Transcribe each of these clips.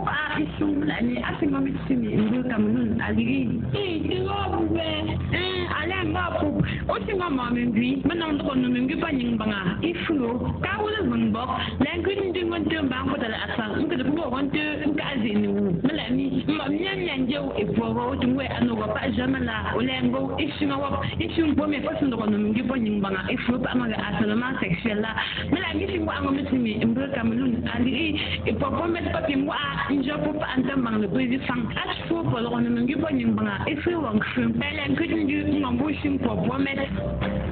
pas isum la ni asinga mitsimi ndu kamunun aliri digo be ala ngapu osinga mambi manan ko no mingi paning banga iflo ka wala bangok la ngin dingo temba ko dala asang ngin ko wonte ngazini mala ni mamyan yanjew e pogo tungwe anu ko pa jamala olengo isinga wa isin bo me pasin ko no mingi paning banga iflo pa maga asalama sexuel la mala ni singo ango mitsimi ndu kamunun aliri e pogo met papi mo a injo po pa antam bang le bezi sang as fo po lo no mingi paning banga iflo wang shim pele ngin ju ngombo shim po bo met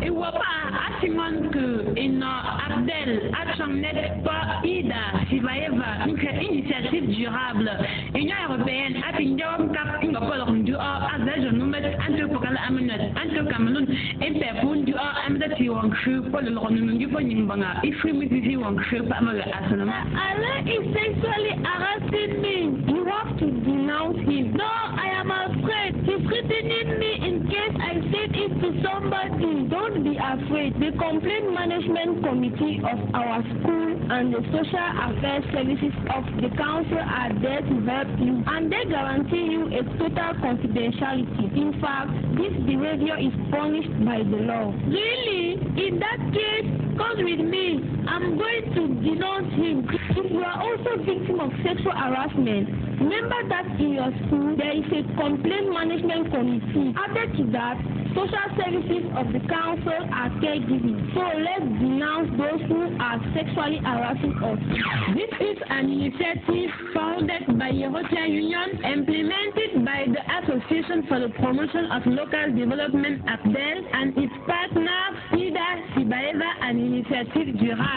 e wa pa asimon que ino Abdel Achamnet pa Ida Sibaeva une initiative durable Union européenne a pingom kap ingo polo ndu azajo numet anto pokala aminat anto Cameroun e pe pundu amdati wang shu polo lo no ngi po nyingbanga ifri mitizi wang shu pa ma asanama Allah is sexually harassing me. You have to denounce him. No, I am afraid. He's threatening me in case I said it to somebody. Don't be afraid. The Complaint Management Committee of our school and the Social Affairs Services of the Council are there to help you, and they guarantee you a total confidentiality. In fact, this behavior is punished by the law. Really? In that case, come with me. I'm going to denounce him. If you are also victim of sexual harassment, remember that in your school there is a complaint management committee. Added to that, social services of the council are caregiving. So let's denounce those who are sexually harassing us. This is an initiative founded by European Union, implemented by the Association for the Promotion of Local Development APDEL and its partner Ida Sibaeva, an initiative durable.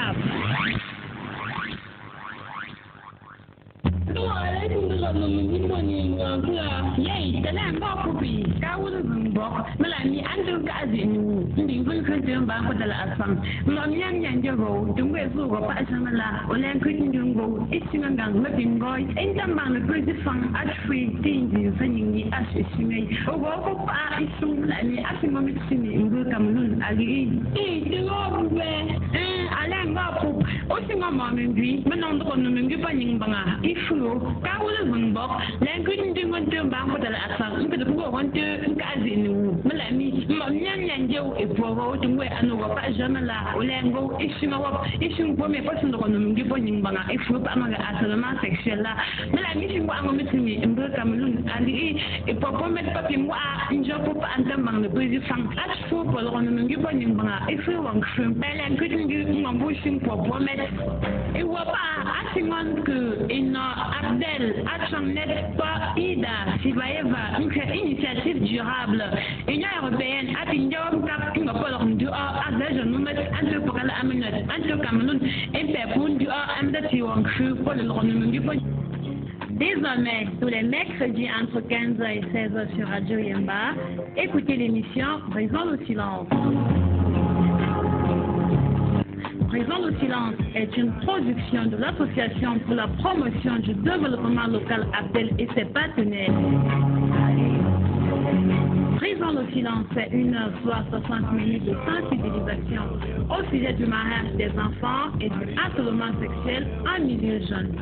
Yay, the land of Puppy, Kawul Bumbok, Melanie Andrew Gazin, the Wilson Bangla Assam, Mamian Yanjavo, the Wezu, Pasamala, Olan Kujungo, Ichimangang, Looking Boy, and the man of British Fang, Ashfree, Things in sending the ashes she made. Oh, Papa is soon like the Asimomitsimi in Wilkamun, Ali. The Lord where Alan Bapu, Osima Mammy, Manon Gipaning Banga, Iflu, Kawul Bumbok, Language went to Bangla Assam, the poor one to Gazin, Melanie, Mamian Yanjo, a provo to wear an over Pajamala, Olango, Ishing for me person on Gipaning Banga, Iflu Pamaga Asalama sexual, Melanie Wangomitsimi in Wilkamun, Ali, a performance papi moi, in Jopo and Tambang, the busy fang, as for on Gipaning Banga, Iflu Wang Shrimp, Bella couldn't do bushing for Bomet. It was asking on to in Abdel Achamnet pa Ida Sibaeva, une initiative durable. Union européenne a pingom kap ingo polo ndu azajo numet anto pokala aminat anto Cameroun et pe pundu amdati wang shu polo lo nungi po. Désormais, tous les mercredis entre 15h et 16h sur Radio Yemba, écoutez l'émission Brisons le silence. Brisons le silence est une production de l'Association pour la promotion du développement local APDEL et ses partenaires. Brisons le silence, c'est 1h soit 60 minutes de sensibilisation au sujet du mariage des enfants et du harcèlement sexuel en milieu jeune.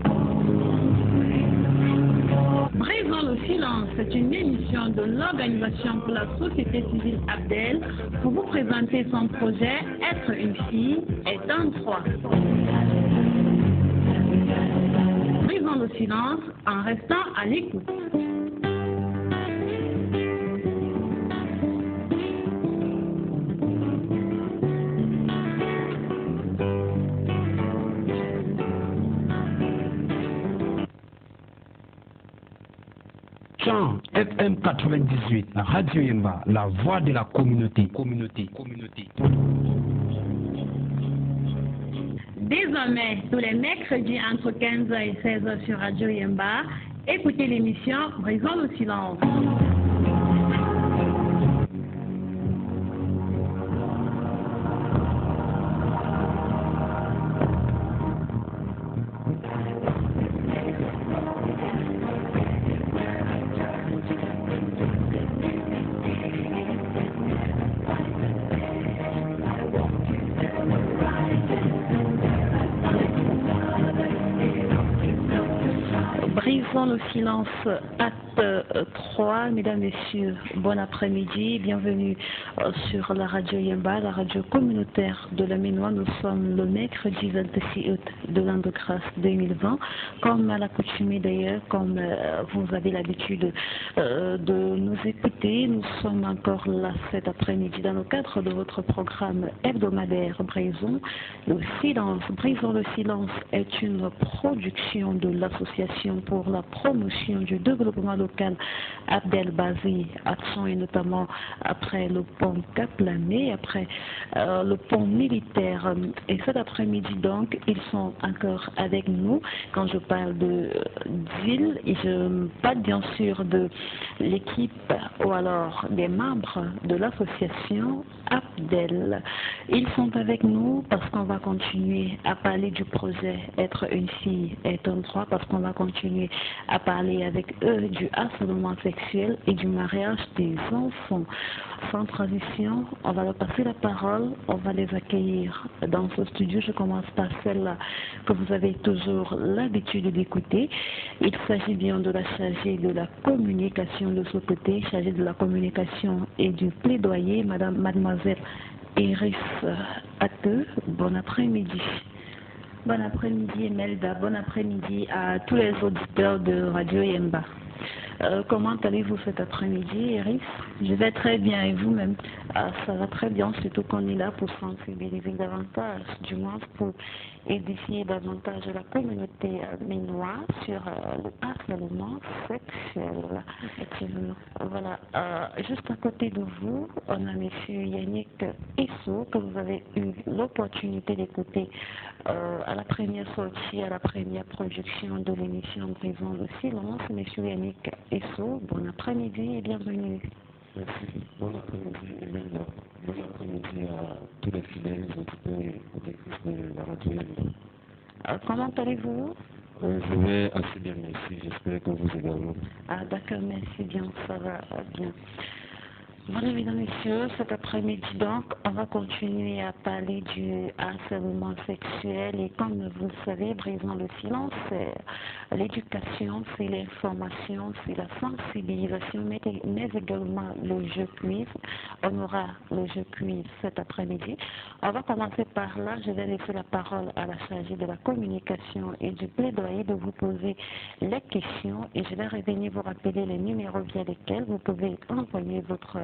Brisons le silence, c'est une émission de l'Organisation pour la société civile APDEL pour vous présenter son projet Être une fille est un droit. Brisons le silence en restant à l'écoute. FM 98, la Radio Yemba, la voix de la communauté. Désormais, tous les mercredis entre 15h et 16h sur Radio Yemba, écoutez l'émission Brisons le silence. Brisons le silence, acte 3. Mesdames, Messieurs, bon après-midi. Bienvenue sur la radio Yemba, la radio communautaire de la Ménois. Nous sommes le mercredi 26 août de l'an de grâce 2020. Comme à l'accoutumée d'ailleurs, comme vous avez l'habitude de nous écouter, nous sommes encore là cet après-midi dans le cadre de votre programme hebdomadaire Brisons le silence. Brisons le silence est une production de l'Association pour la promotion du développement local Abdelbazi Action, et notamment après le pont Cap-Lamé, après le pont militaire. Et cet après-midi donc, ils sont encore avec nous. Quand je parle de d'île, je parle bien sûr de l'équipe ou alors des membres de l'association Abdel. Ils sont avec nous parce qu'on va continuer à parler du projet Être une fille est un droit, parce qu'on va continuer à parler avec eux du harcèlement sexuel et du mariage des enfants. Sans transition, on va leur passer la parole, on va les accueillir dans ce studio. Je commence par celle-là que vous avez toujours l'habitude d'écouter. Il s'agit bien de la chargée de la communication de ce côté, chargée de la communication et du plaidoyer, mademoiselle Iris Atteux. Bon après-midi. Bon après-midi Melda, bon après-midi à tous les auditeurs de Radio Yemba. Comment allez-vous cet après-midi, Iris? Je vais très bien, et vous-même? Ça va très bien, surtout qu'on est là pour sensibiliser davantage, du moins pour édifier davantage la communauté ménoise sur le harcèlement sexuel. Effectivement. Voilà. Juste à côté de vous, on a M. Yannick Esso, que vous avez eu l'opportunité d'écouter à la première sortie, à la première production de l'émission Brisons le silence. M. Yannick Esso, bon après-midi et bienvenue. Merci. Bon après-midi, Emelda. Bon après-midi à tous les fidèles auditeurs et auditrices de la radio Yemba. Comment allez-vous? Je vais assez bien, merci. J'espère que vous également. Ah d'accord, merci bien, ça va bien. Voilà, mesdames et messieurs, cet après-midi donc, on va continuer à parler du harcèlement sexuel, et comme vous le savez, Brisons le silence, c'est l'éducation, c'est l'information, c'est la sensibilisation, mais également le jeu quiz. On aura le jeu quiz cet après-midi. On va commencer par là. Je vais laisser la parole à la chargée de la communication et du plaidoyer de vous poser les questions, et je vais revenir vous rappeler les numéros via lesquels vous pouvez envoyer votre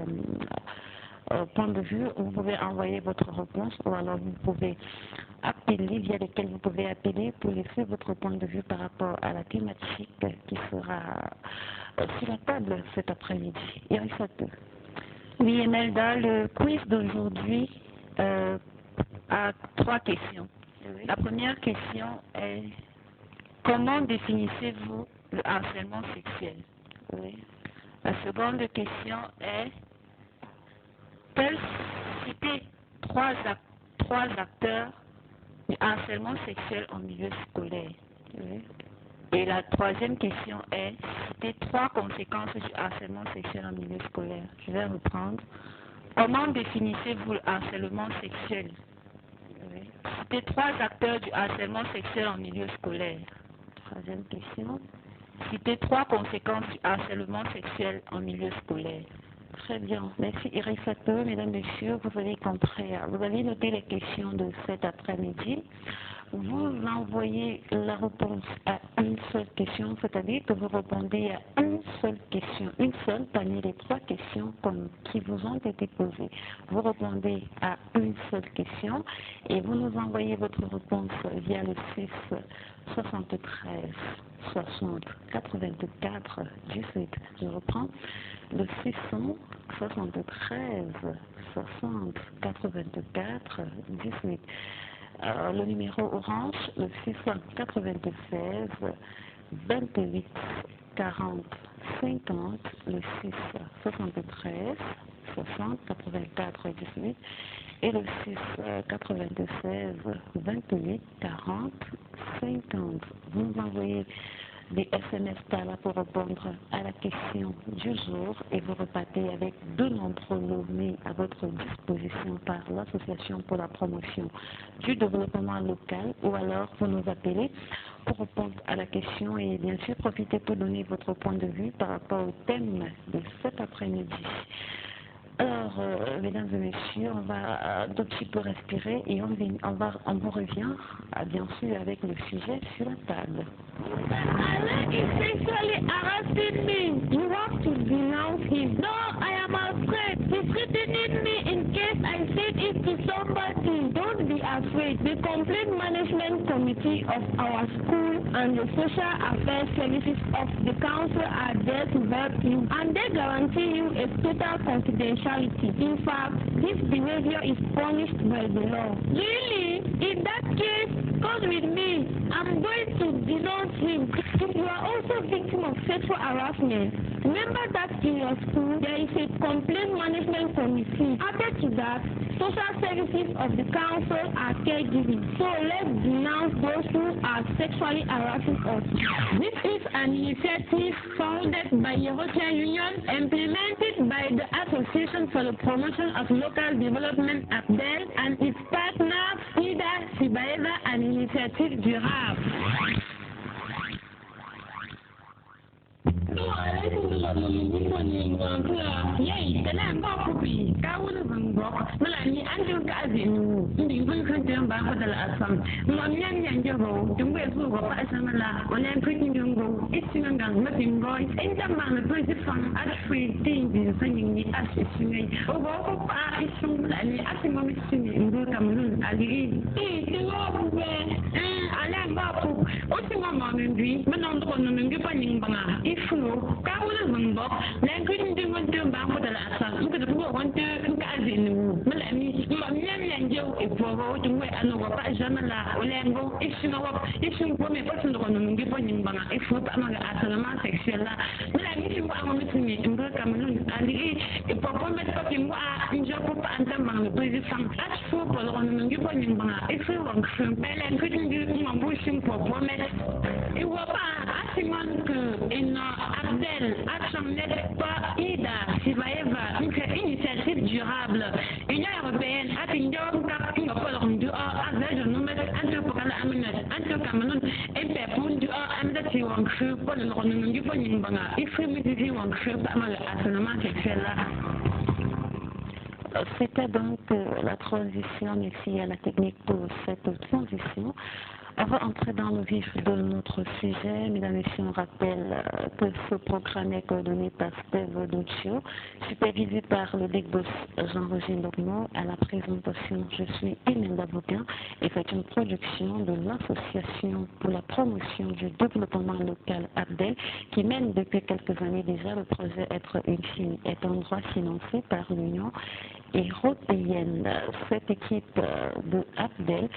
point de vue, vous pouvez envoyer votre réponse, ou alors vous pouvez appeler, via lesquels vous pouvez appeler pour laisser votre point de vue par rapport à la thématique qui sera sur la table cet après-midi. Oui, Emelda, le quiz d'aujourd'hui a 3 questions. Oui. La première question est: comment définissez-vous le harcèlement sexuel? Oui. La seconde question est: citer 3 acteurs du harcèlement sexuel en milieu scolaire. Oui. Et la troisième question est: citer 3 conséquences du harcèlement sexuel en milieu scolaire. Je vais reprendre. Comment définissez-vous le harcèlement sexuel? Oui. Citer 3 acteurs du harcèlement sexuel en milieu scolaire. Troisième question: citer 3 conséquences du harcèlement sexuel en milieu scolaire. Très bien. Merci Iris Atteux. Mesdames, Messieurs, vous avez compris. Vous avez noté les questions de cet après-midi. Vous envoyez la réponse à une seule question, c'est-à-dire que vous répondez à une seule question, une seule parmi les 3 questions qui vous ont été posées. Vous répondez à une seule question et vous nous envoyez votre réponse via le 6 73 60 84 18. Je reprends. Le 673 60 84 18. Le numéro orange, le 696 28 40 50, le 6 73 60 84 18 et le 6 96 28 40 50. Vous nous envoyez des SMS par là pour répondre à la question du jour et vous repartez avec de nombreux lots mis à votre disposition par l'Association pour la promotion du développement local, ou alors vous nous appelez pour répondre à la question et bien sûr profitez pour donner votre point de vue par rapport au thème de cet après-midi. Alors, mesdames et messieurs, on va tout petit peu respirer et on vous revient, bien sûr, avec le sujet sur la table. Allah is sexually harassing me. You have to denounce him. No, I am afraid. He's threatening me in case I say it to somebody. Don't be afraid. The Complaint Management Committee of our school and the Social Affairs Services of the Council are there to help you, and they guarantee you a total confidentiality. In fact, this behavior is punished by the law. Really? In that case, come with me. I'm going to denounce him. If you are also victim of sexual harassment, remember that in your school there is a complaint management committee. Added to that, social services of the council are caregiving. So let's denounce those who are sexually harassing us. This is an initiative founded by European Union, implemented by the Association for the Promotion of Local Development APDEL and its partner Ida Sibaeva, an initiative durable. Yay, the land of Puppy, Gawin Rock, Melanie, Andrew Gazin, the Wilson Bangla Assam, Lonian Yango, the Wesu of Asamala, when I'm pretty young, it's young, nothing boys, and the man of British from Ashfree things in singing the ashes to me. Oh, what are some and acting on it in Cameroon, I believe. The love where I am Bapu, what's your mom and me, but not on the Gipping Banga. If you Gawin Rock, then couldn't do what the Bangla Assam, look at the one to Gazin, Melanie, Lonian Yango, if we're going to wear another Pajamala, Olango, if you know what, if you want me person on Gipping Banga, if we're among Asalama sexual, Melanie, you are with me in Cameroon, and the performance of him in Jacob and the man with the song at football on the Gipping Banga, if you want to and couldn't do bushing performance. It was asking in Abdel, Action Net, pas Ida, Sibaeva, une initiative durable. Union européenne a une job du Azaj, Numet, Antopokala Aminat, Antocameron, et pour du Amdati Wangshu, pour le Ronan Gipping Banga, if we meet the Wangshu, Amal Asanama sexuel. C'était donc la transition, merci à la technique pour cette transition. On va entrer dans le vif de notre sujet. Mesdames et messieurs, on rappelle que ce programme est coordonné par Steve Duccio, supervisé par le big boss Jean-Roger Logno. À la présentation, je suis Imelda Bouquin et c'est une production de l'Association pour la promotion du développement local APDEL qui mène depuis quelques années déjà le projet Être une fille est un droit financé par l'Union européenne. Cette équipe de APDEL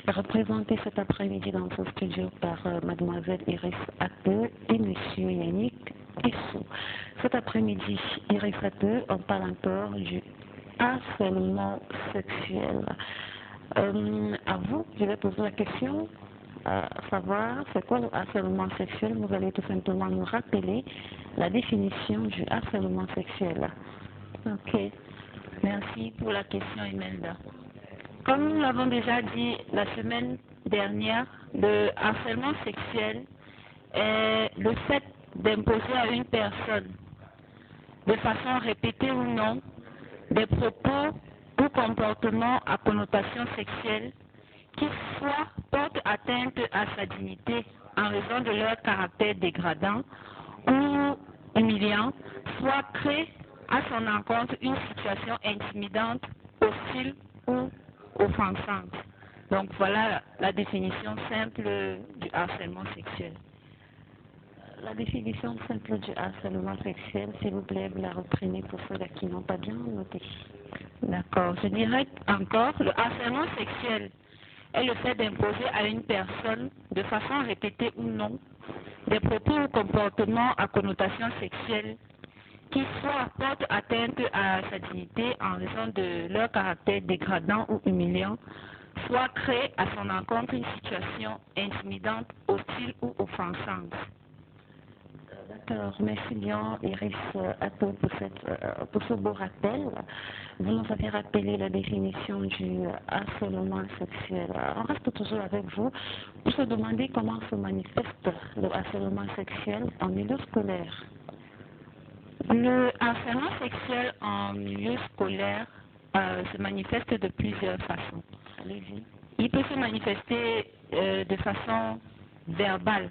est représentée cet après-midi dans ce studio par mademoiselle Iris Atteux et monsieur Yannick Essou. Cet après-midi, Iris Atteux, on parle encore du harcèlement sexuel. À vous, je vais poser la question, savoir c'est quoi le harcèlement sexuel. Vous allez tout simplement nous rappeler la définition du harcèlement sexuel. Ok. Merci pour la question, Imelda. Comme nous l'avons déjà dit la semaine dernière, le harcèlement sexuel est le fait d'imposer à une personne, de façon répétée ou non, des propos ou comportements à connotation sexuelle qui soit portent atteinte à sa dignité en raison de leur caractère dégradant ou humiliant, soit créent à son encontre une situation intimidante, hostile ou offensante. Donc voilà la définition simple du harcèlement sexuel. La définition simple du harcèlement sexuel, s'il vous plaît, vous la reprenez pour ceux qui n'ont pas bien noté. D'accord. Je dirais encore, le harcèlement sexuel est le fait d'imposer à une personne, de façon répétée ou non, des propos ou comportements à connotation sexuelle qui soit portent atteinte à sa dignité en raison de leur caractère dégradant ou humiliant, soit créer à son encontre une situation intimidante, hostile ou offensante. D'accord, merci bien Iris Atto pour ce beau rappel. Vous nous avez rappelé la définition du harcèlement sexuel. On reste toujours avec vous pour se demander comment se manifeste le harcèlement sexuel en milieu scolaire. Le harcèlement sexuel en milieu scolaire se manifeste de plusieurs façons. Allez-y. Il peut se manifester de façon verbale,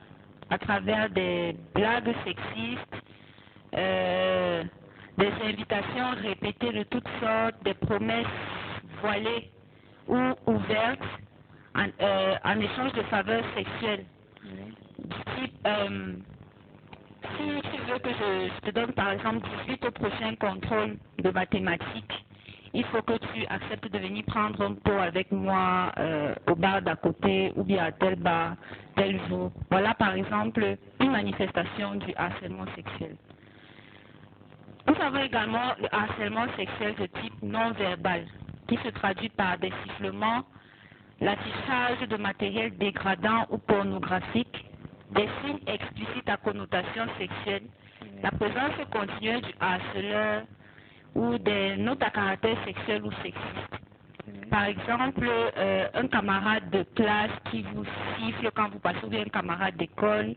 à travers des blagues sexistes, des invitations répétées de toutes sortes, des promesses voilées ou ouvertes en échange de faveurs sexuelles. Si tu veux que je te donne par exemple 18 au prochain contrôle de mathématiques, il faut que tu acceptes de venir prendre un pot avec moi au bar d'à côté ou bien à tel bar, tel jour. Voilà par exemple une manifestation du harcèlement sexuel. Nous avons également le harcèlement sexuel de type non verbal, qui se traduit par des sifflements, l'affichage de matériel dégradant ou pornographique, des signes explicites à connotation sexuelle, la présence continue du harceleur ou des notes à caractère sexuel ou sexiste. Par exemple, un camarade de classe qui vous siffle quand vous passez, ou bien un camarade d'école,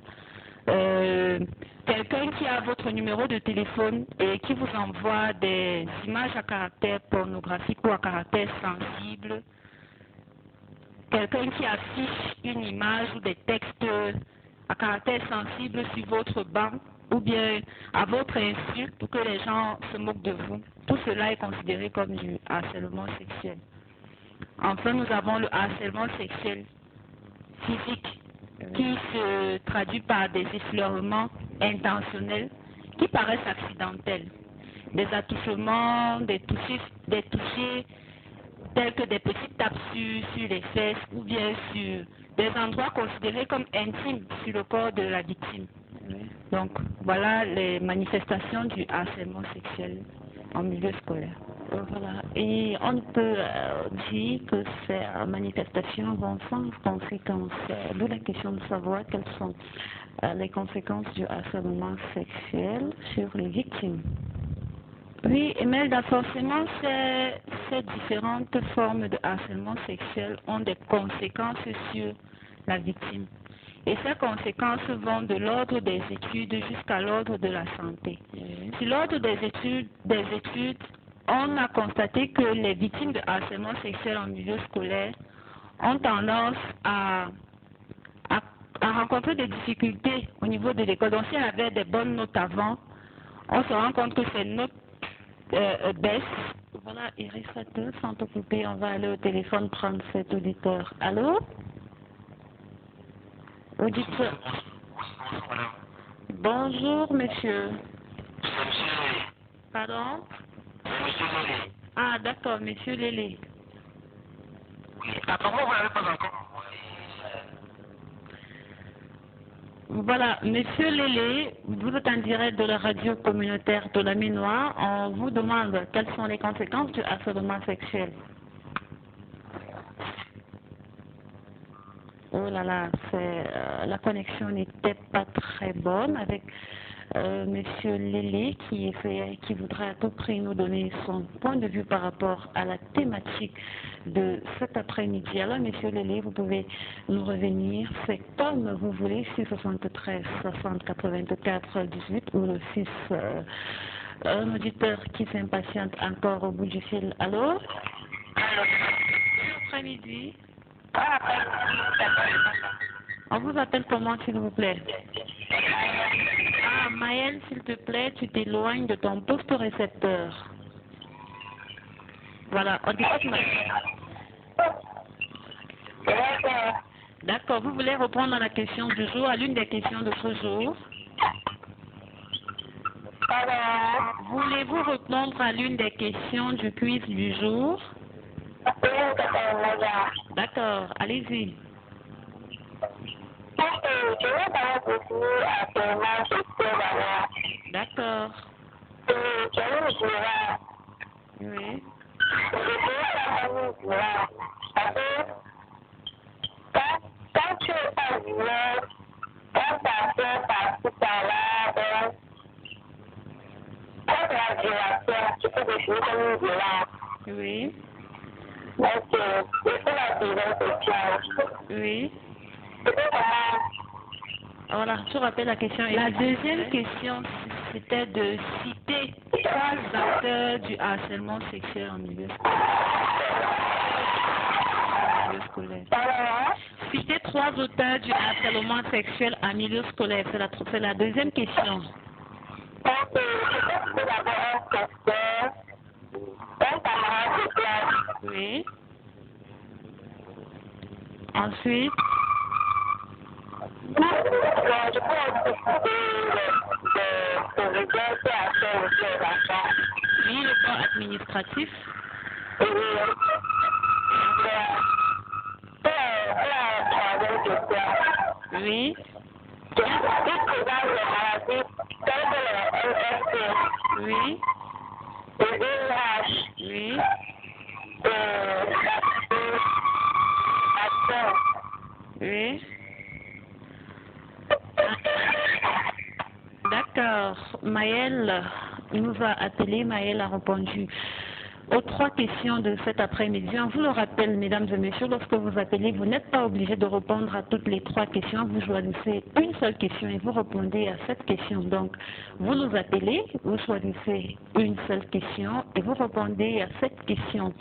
quelqu'un qui a votre numéro de téléphone et qui vous envoie des images à caractère pornographique ou à caractère sensible, quelqu'un qui affiche une image ou des textes à caractère sensible sur votre banc, ou bien à votre insu pour que les gens se moquent de vous. Tout cela est considéré comme du harcèlement sexuel. Enfin, nous avons le harcèlement sexuel physique qui se traduit par des effleurements intentionnels qui paraissent accidentels. Des attouchements, des touchés tels que des petites tapes sur les fesses ou bien sur des endroits considérés comme intimes sur le corps de la victime. Donc, voilà les manifestations du harcèlement sexuel en milieu scolaire. Voilà. Et on peut dire que ces manifestations vont sans conséquences. D'où la question de savoir quelles sont les conséquences du harcèlement sexuel sur les victimes. Oui, Imelda, forcément, ces différentes formes de harcèlement sexuel ont des conséquences sur la victime. Et ces conséquences vont de l'ordre des études jusqu'à l'ordre de la santé. Sur l'ordre des études, on a constaté que les victimes de harcèlement sexuel en milieu scolaire ont tendance à rencontrer des difficultés au niveau de l'école. Donc, si elles avaient des bonnes notes avant, on se rend compte que ces notes baissent. Voilà, Iris Atto, sans t'occuper, on va aller au téléphone prendre cet auditeur. Allô? Auditeur. Bonjour, madame. Bonjour, monsieur. C'est monsieur Lélé. Pardon? C'est monsieur Lélé. Ah, d'accord, monsieur Lélé. Oui. Comment vous n'avez pas encore envoyé? Voilà, monsieur Lélé, vous êtes en direct de la radio communautaire de la Minois. On vous demande quelles sont les conséquences du harcèlement sexuel. Oh là là, la connexion n'était pas très bonne avec monsieur Lélé qui voudrait à tout prix nous donner son point de vue par rapport à la thématique de cet après-midi. Alors monsieur Lélé, vous pouvez nous revenir, c'est comme vous voulez, 673 60 84 18 ou le 6, un auditeur qui s'impatiente encore au bout du fil. Allô? Allô? Bon après-midi. On vous appelle comment, s'il vous plaît? Ah, Maëlle, s'il te plaît, tu t'éloignes de ton poste récepteur. Voilà, on dit pas que D'accord, vous voulez reprendre à la question du jour, à l'une des questions de ce jour? Voulez-vous répondre à l'une des questions du quiz du jour? D'accord, allez-y. D'accord. Oui. Quand tu es pas quand ça fait par-ci par-là, violation, tu peux définir comme une violence. Oui. Donc, c'est la deuxième question. Oui. Comment? Voilà, tu rappelles la question. La deuxième question, c'était de citer 3 acteurs du harcèlement sexuel en milieu scolaire. Citer 3 auteurs du harcèlement sexuel en milieu scolaire. C'est la deuxième question. Donc, c'est d'abord un professeur, un camarade de classe. Oui. Ensuite. Je peux aussi citer de rigueur qui a fait aussi aux enfants. Oui, le corps administratif. Oui. La troisième question. Oui. Il présente les maladies telles que le MST. Oui. Le VIH. Oui. Oui. D'accord. Maëlle nous a appelé. Maëlle a répondu aux 3 questions de cet après-midi. On vous le rappelle, mesdames et messieurs, lorsque vous appelez, vous n'êtes pas obligé de répondre à toutes les 3 questions. Vous choisissez une seule question et vous répondez à cette question. Donc, vous nous appelez, vous choisissez une seule question et vous répondez à cette question.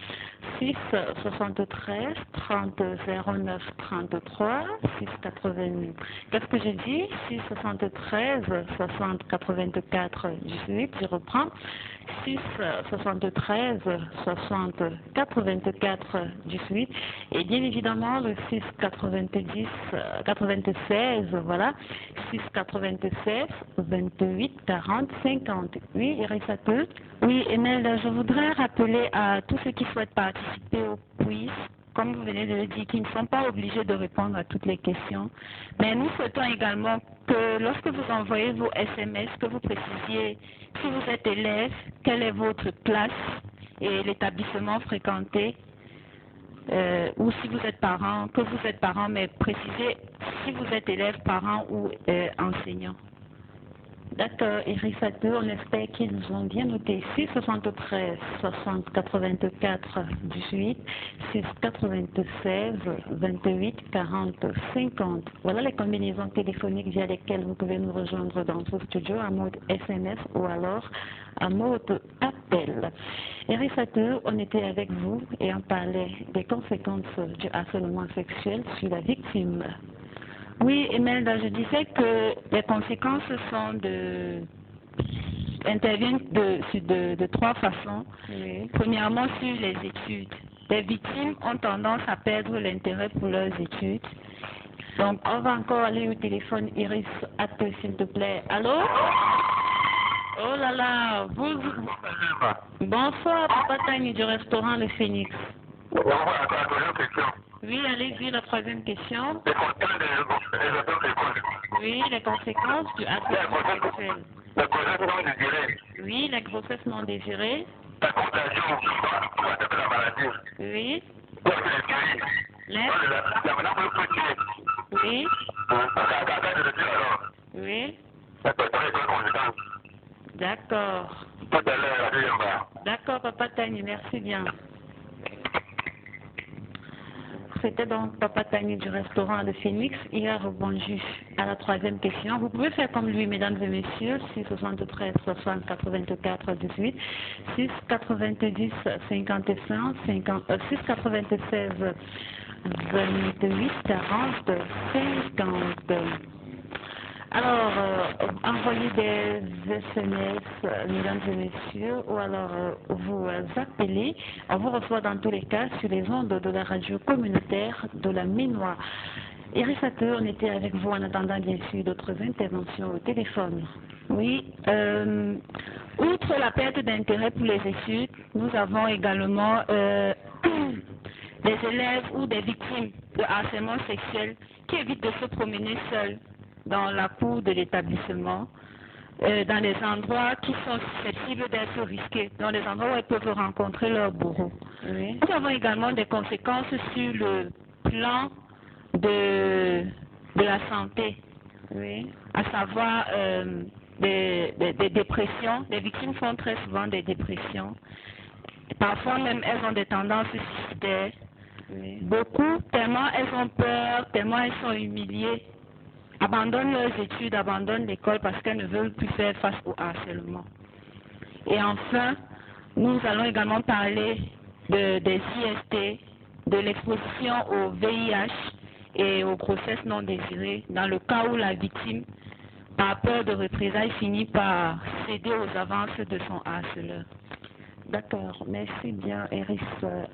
6 73 30 09 33 6 80. Qu'est-ce que j'ai dit? 6 73 60 84 18. Je reprends. 6 73 60 84 18 et bien évidemment le 6 90 96, voilà, 6 96 28 40 50. Oui, Irisate. Oui, Emel, je voudrais rappeler à tous ceux qui souhaitent participer au quiz, comme vous venez de le dire, qu'ils ne sont pas obligés de répondre à toutes les questions. Mais nous souhaitons également que lorsque vous envoyez vos SMS, que vous précisiez si vous êtes élève, quelle est votre classe et l'établissement fréquenté, ou si vous êtes parent, que vous êtes parent, mais précisez si vous êtes élève, parent ou enseignant. D'accord, Irisate, on espère qu'ils ont bien noté 6 73 60 84 18 6 96 28 40 50. Voilà les combinaisons téléphoniques via lesquelles vous pouvez nous rejoindre dans ce studio en mode SMS ou alors en mode appel. Irisate, on était avec vous et on parlait des conséquences du harcèlement sexuel sur la victime. Oui, Emelda, je disais que les conséquences interviennent de 3 façons. Oui. Premièrement, sur les études. Les victimes ont tendance à perdre l'intérêt pour leurs études. Donc, on va encore aller au téléphone. Iris, attends, s'il te plaît. Allô? Oh là là, vous... Bonsoir, Papa Tani du restaurant Le Phénix. Oui, allez-y, la 3e question. Oui, les conséquences du harcèlement sexuel. Oui, les grossesses non désirées. Oui. Oui. Oui. D'accord. D'accord, Papa Tani, merci bien. C'était donc Papa Tani du restaurant de Phoenix. Il a répondu à la 3e question. Vous pouvez faire comme lui, mesdames et messieurs, 6 73 60 84 18, 6 90 55 50, 6 96 28 40 50. Alors, envoyez des SMS, mesdames et messieurs, ou alors vous appelez. On vous reçoit dans tous les cas sur les ondes de la radio communautaire de la Minois. Irisate, on était avec vous en attendant bien sûr d'autres interventions au téléphone. Oui, outre la perte d'intérêt pour les études, nous avons également des élèves ou des victimes de harcèlement sexuel qui évitent de se promener seuls dans la cour de l'établissement, dans les endroits qui sont susceptibles d'être risqués, dans les endroits où ils peuvent rencontrer leurs bourreaux. Oui. Nous avons également des conséquences sur le plan de la santé. Oui. à savoir des dépressions. Les victimes font très souvent des dépressions. Parfois même, elles ont des tendances suicidaires. Oui. Beaucoup, tellement elles ont peur, tellement elles sont humiliées, abandonnent leurs études, abandonnent l'école parce qu'elles ne veulent plus faire face au harcèlement. Et enfin, nous allons également parler des IST, de l'exposition au VIH et aux grossesses non désirées, dans le cas où la victime, par peur de représailles, finit par céder aux avances de son harceleur. D'accord, merci bien Eris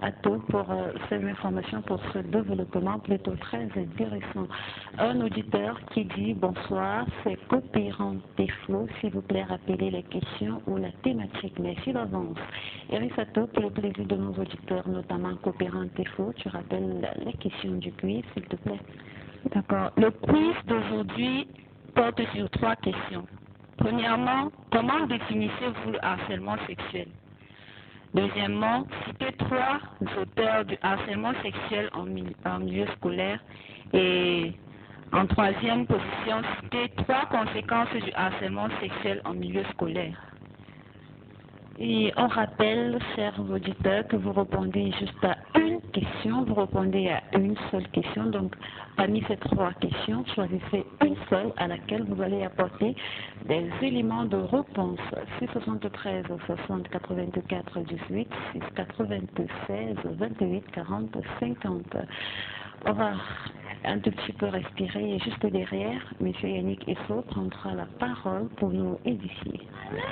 Atto pour ces informations, pour ce développement plutôt très intéressant. Un auditeur qui dit bonsoir, c'est Coopérant Teflo, s'il vous plaît rappelez les questions ou la thématique. Merci d'avance. Eris Atto, pour le plaisir de nos auditeurs, notamment Coopérant Teflo, tu rappelles les questions du quiz, s'il te plaît. D'accord. Le quiz d'aujourd'hui porte sur 3 questions. Premièrement, comment définissez-vous le harcèlement sexuel? Deuxièmement, citez 3 auteurs du harcèlement sexuel en milieu scolaire. Et en troisième position, citez 3 conséquences du harcèlement sexuel en milieu scolaire. Et on rappelle, chers auditeurs, que vous répondez juste à une question, vous répondez à une seule question. Donc, parmi ces 3 questions, choisissez une seule à laquelle vous allez apporter des éléments de réponse. 673 60 84 18, 6 96 28 40 50. On va un tout petit peu respirer et juste derrière, M. Yannick Esso prendra la parole pour nous édifier.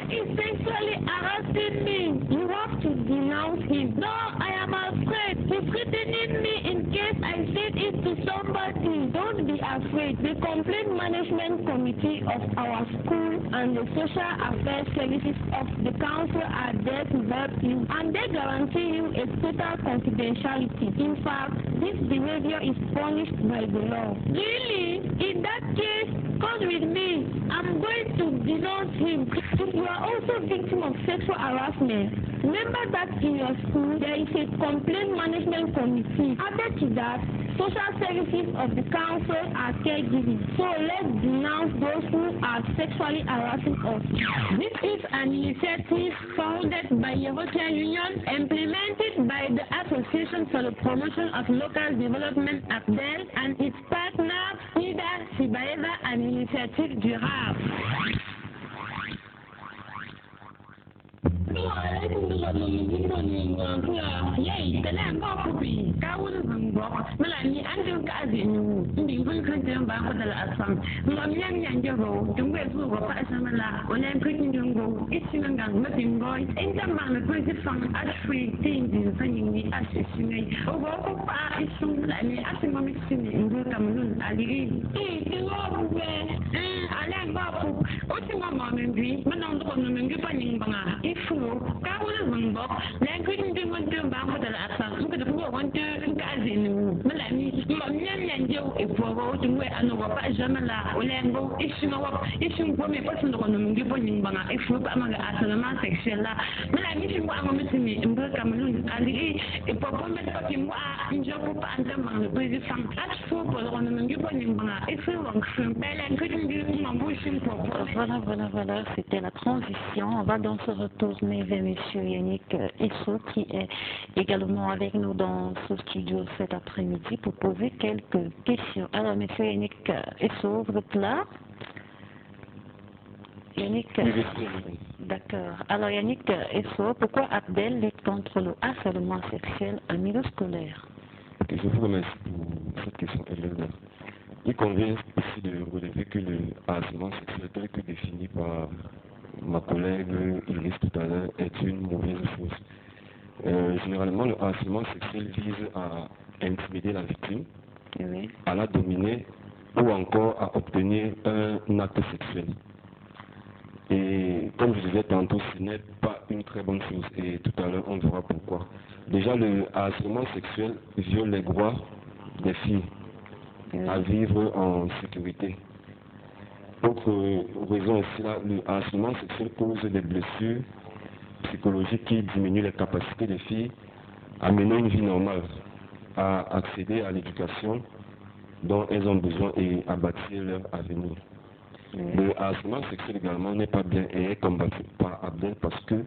He's sexually harassing me. You have to denounce him. No, I am afraid. He's threatening me in case I said it to somebody. Don't be afraid. The Complaint Management Committee of our school and the Social Affairs Services of the Council are there to help you, and they guarantee you a total confidentiality. In fact, this behavior is punished by the law. Really? In that case, come with me. I'm going to denounce him. If you are also victim of sexual harassment, remember that in your school there is a complaint management committee. Added to that, social services of the council are caregiving. So let's denounce those who are sexually harassing us. This is an initiative founded by European Union, implemented by the Association for the Promotion of Local Development APDEL and its partner SIDA, Sibaeva, and Initiative Durable. Yay, the land of Puppy, Kawun Zungbok, Melanie Andrew Gazin, the Wilkinson Bakodal Assam, Lamian Yanjaro, the Wesu, Pasamala, when I'm putting Jungo, Itchingang, Nothing Boy, and the man of British song, Ashfree, things in singing the Ashes, over Issue, like me, Asimomic singing in Gutamun, Ali, the Lord, Alan Bapu, Otima Mammy, Manon, and Gipping Banga, if Kawun Zungbok, language in the Bakodal Assam, look at the one to Gazin, Melanie, Lamian Yanjo, if we're going to wear an over Jamala, Olango, issue for me personal on Gipping Banga, if we're among us and a man sexual, Melanie, you want to me in Burkamun, Ali, a performance of him, in Job and the man, the British song, that's football on the Gipping Banga, if we want to, Bella couldn't do my motion for. Voilà, c'était la transition. On va donc se retourner vers M. Yannick Esso qui est également avec nous dans ce studio cet après-midi pour poser quelques questions. Alors, M. Yannick Esso, vous êtes là? Yannick, d'accord. Alors, Yannick Esso, pourquoi APDEL lutte contre le harcèlement sexuel en milieu scolaire? Je vous remercie pour cette question, Hélène. Il convient ici de relever que le harcèlement sexuel tel que défini par ma collègue Iris tout à l'heure est une mauvaise chose. Généralement, le harcèlement sexuel vise à intimider la victime, Oui. à la dominer ou encore à obtenir un acte sexuel. Et comme je disais tantôt, ce n'est pas une très bonne chose et tout à l'heure on verra pourquoi. Déjà, le harcèlement sexuel viole les droits des filles à vivre en sécurité. Autre raison aussi, là, le harcèlement sexuel cause des blessures psychologiques qui diminuent les capacités des filles à mener une vie normale, à accéder à l'éducation dont elles ont besoin et à bâtir leur avenir. Le harcèlement sexuel également n'est pas bien et est combattu par Abdel parce que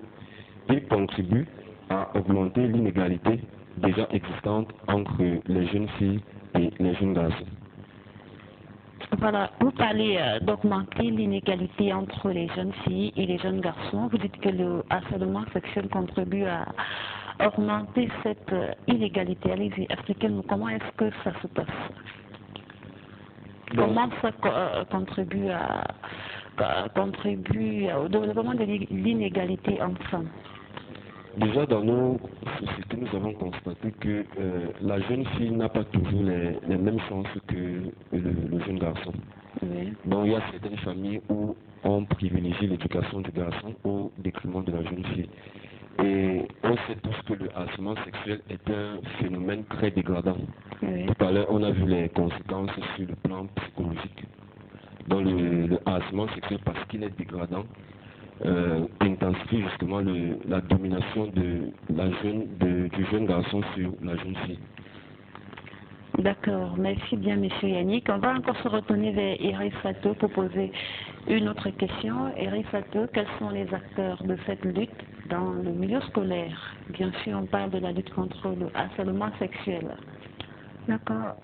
il contribue à augmenter l'inégalité déjà existante entre les jeunes filles et les jeunes garçons. Voilà, vous parlez d'augmenter l'inégalité entre les jeunes filles et les jeunes garçons. Vous dites que le harcèlement sexuel contribue à augmenter cette inégalité. Allez-y, expliquez-nous comment est-ce que ça se passe. Comment ça contribue au développement de l'inégalité entre femmes? Déjà, dans nos sociétés, nous avons constaté que la jeune fille n'a pas toujours les mêmes chances que le jeune garçon. Oui. Donc, il y a certaines familles où on privilégie l'éducation du garçon au détriment de la jeune fille. Et on sait tous que le harcèlement sexuel est un phénomène très dégradant. Oui. Tout à l'heure, on a vu les conséquences sur le plan psychologique. Donc, le harcèlement sexuel, parce qu'il est dégradant, intensifie justement la domination du jeune garçon sur la jeune fille. D'accord, merci bien Monsieur Yannick. On va encore se retourner vers Iris Fatou pour poser une autre question. Iris Fatou, quels sont les acteurs de cette lutte dans le milieu scolaire? Bien sûr, on parle de la lutte contre le harcèlement sexuel. D'accord.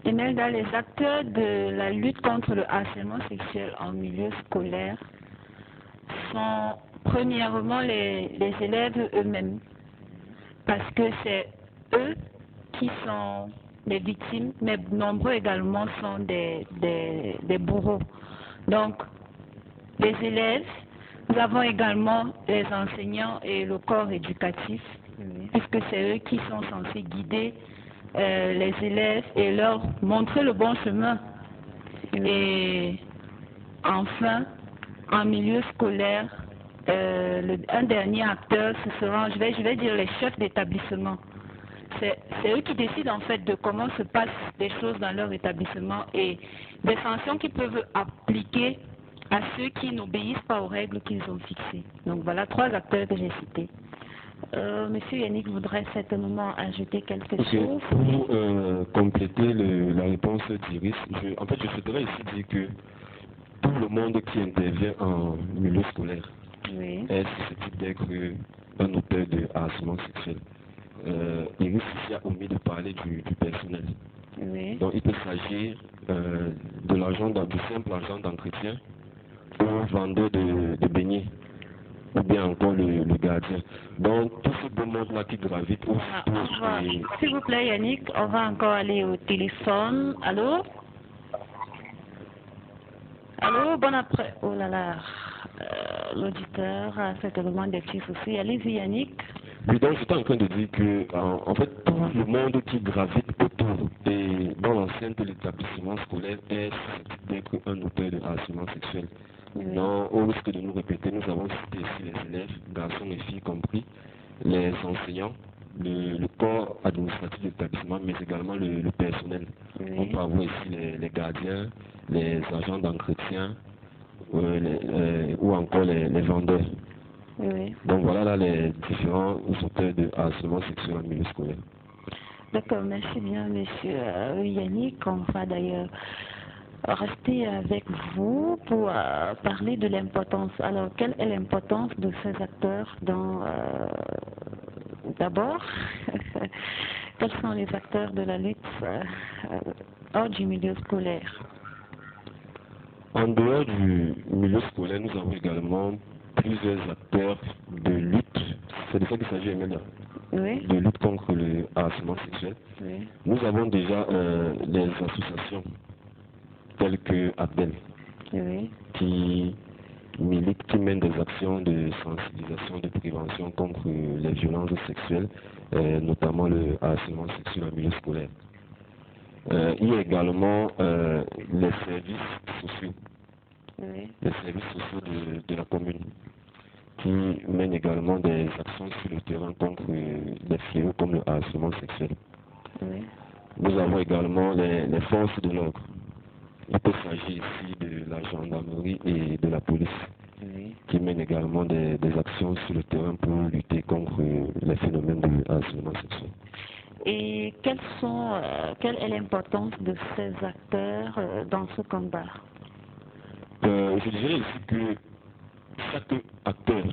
Imelda, les acteurs de la lutte contre le harcèlement sexuel en milieu scolaire sont premièrement les élèves eux-mêmes, parce que c'est eux qui sont les victimes, mais nombreux également sont des bourreaux. Donc, les élèves, nous avons également les enseignants et le corps éducatif, puisque c'est eux qui sont censés guider les élèves et leur montrer le bon chemin. Et enfin, en milieu scolaire, un dernier acteur, ce sera, je vais dire, les chefs d'établissement. C'est eux qui décident en fait de comment se passent les choses dans leur établissement et des sanctions qu'ils peuvent appliquer à ceux qui n'obéissent pas aux règles qu'ils ont fixées. Donc voilà 3 acteurs que j'ai cités. Monsieur Yannick voudrait certainement ajouter quelque chose. Pour compléter la réponse d'Iris, en fait je souhaiterais ici dire que tout le monde qui intervient en milieu scolaire est susceptible d'être un auteur de harcèlement sexuel. Iris ici a omis de parler du personnel. Donc il peut s'agir du simple agent d'entretien ou vendeur de beignets ou bien encore le gardien. Donc tout ce beau monde-là qui gravite S'il vous plaît Yannick, on va encore aller au téléphone. Allô? Allô, bon après. Oh là là, l'auditeur a certainement des petits soucis. Allez-y Yannick. Oui, donc j'étais en train de dire que en fait tout le monde qui gravite autour et dans l'enceinte de l'établissement scolaire est susceptible d'être un auteur de harcèlement sexuel. Donc au risque de nous répéter, nous avons cité ici les élèves, garçons et filles compris, les enseignants, le corps administratif de l'établissement, mais également le personnel. On peut avoir ici les gardiens, les agents d'entretien ou encore les vendeurs. Donc voilà là les différents auteurs de harcèlement sexuel en milieu scolaire. D'accord, merci bien monsieur Yannick. On va d'ailleurs rester avec vous pour parler de l'importance. Alors, quelle est l'importance de ces acteurs dans... D'abord, quels sont les acteurs de la lutte hors du milieu scolaire? En dehors du milieu scolaire, nous avons également plusieurs acteurs de lutte. C'est de ça qu'il s'agit, Emilia. De lutte contre le harcèlement sexuel. Nous avons déjà les associations telles que Abdel, qui militent, qui mènent des actions de sensibilisation, de prévention contre les violences sexuelles, notamment le harcèlement sexuel en milieu scolaire. Il y a également les services sociaux, les services sociaux de la commune, qui mènent également des actions sur le terrain contre les fléaux comme le harcèlement sexuel. Nous avons également les forces de l'ordre. Il peut s'agir ici de la gendarmerie et de la police, qui mènent également des actions sur le terrain pour lutter contre les phénomènes de harcèlement sexuel. Et quelle est l'importance de ces acteurs dans ce combat? Je dirais aussi que chaque acteur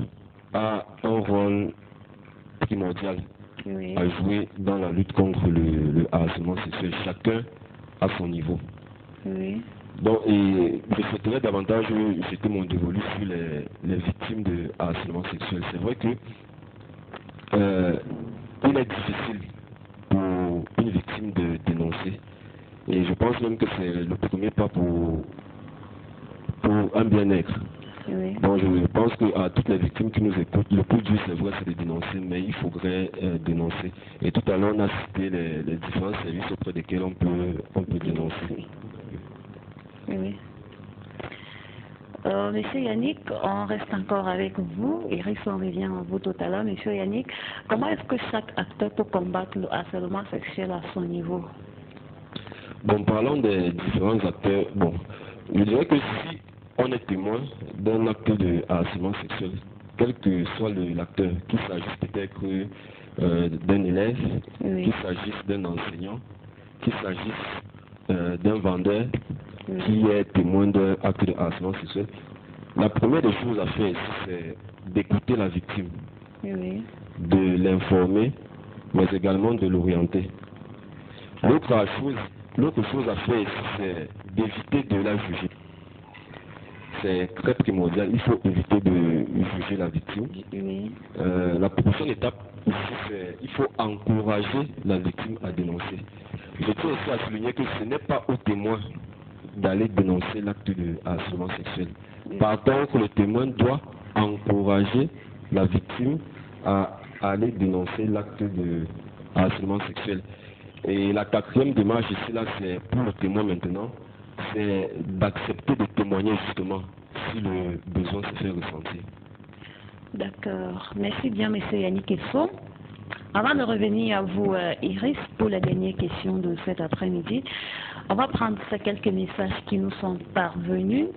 a un rôle primordial à jouer dans la lutte contre le harcèlement sexuel. Chacun à son niveau. Donc, et je souhaiterais davantage jeter mon dévolu sur les victimes de harcèlement sexuel. C'est vrai que il est difficile pour une victime de dénoncer. Et je pense même que c'est le premier pas pour un bien-être. Bon, je pense qu'à toutes les victimes qui nous écoutent, le plus dur, c'est vrai, c'est de dénoncer, mais il faudrait dénoncer. Et tout à l'heure, on a cité les différents services auprès desquels on peut dénoncer. Monsieur Yannick, on reste encore avec vous. Iris, on revient à vous tout à l'heure. Monsieur Yannick, comment est-ce que chaque acteur peut combattre le harcèlement sexuel à son niveau? Bon, parlons des différents acteurs. Bon, je dirais que si on est témoin d'un acte de harcèlement sexuel, quel que soit l'acteur, qu'il s'agisse peut-être d'un élève, qu'il s'agisse d'un enseignant, qu'il s'agisse d'un vendeur qui est témoin d'un acte de harcèlement sexuel, la première des choses à faire, c'est d'écouter la victime, de l'informer, mais également de l'orienter. L'autre chose à faire, c'est d'éviter de la juger. C'est très primordial, il faut éviter de juger la victime. La prochaine étape, c'est il faut encourager la victime à dénoncer. Je tiens aussi à souligner que ce n'est pas au témoin d'aller dénoncer l'acte de harcèlement sexuel. Par contre, le témoin doit encourager la victime à aller dénoncer l'acte de harcèlement sexuel. Et la quatrième démarche ici, là, c'est pour le témoin maintenant, c'est d'accepter de témoigner justement si le besoin se fait ressentir. D'accord. Merci bien, monsieur Yannick Esson. Avant de revenir à vous, Iris, pour la dernière question de cet après-midi, on va prendre ces quelques messages qui nous sont parvenus.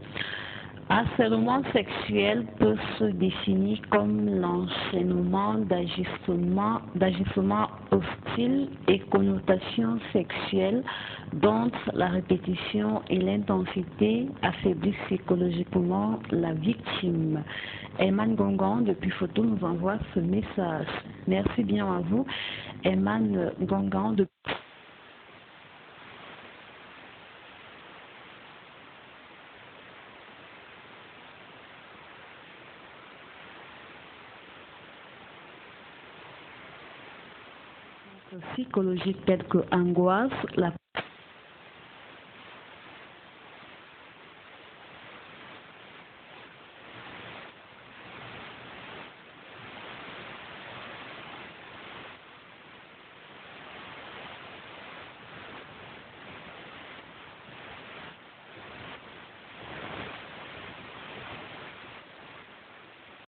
Harcèlement sexuel peut se définir comme l'enchaînement d'agissements hostiles et connotations sexuelles dont la répétition et l'intensité affaiblissent psychologiquement la victime. Eman Gongon, depuis Photo, nous envoie ce message. Merci bien à vous, Eman Gongon. Psychologiques telles que angoisse, la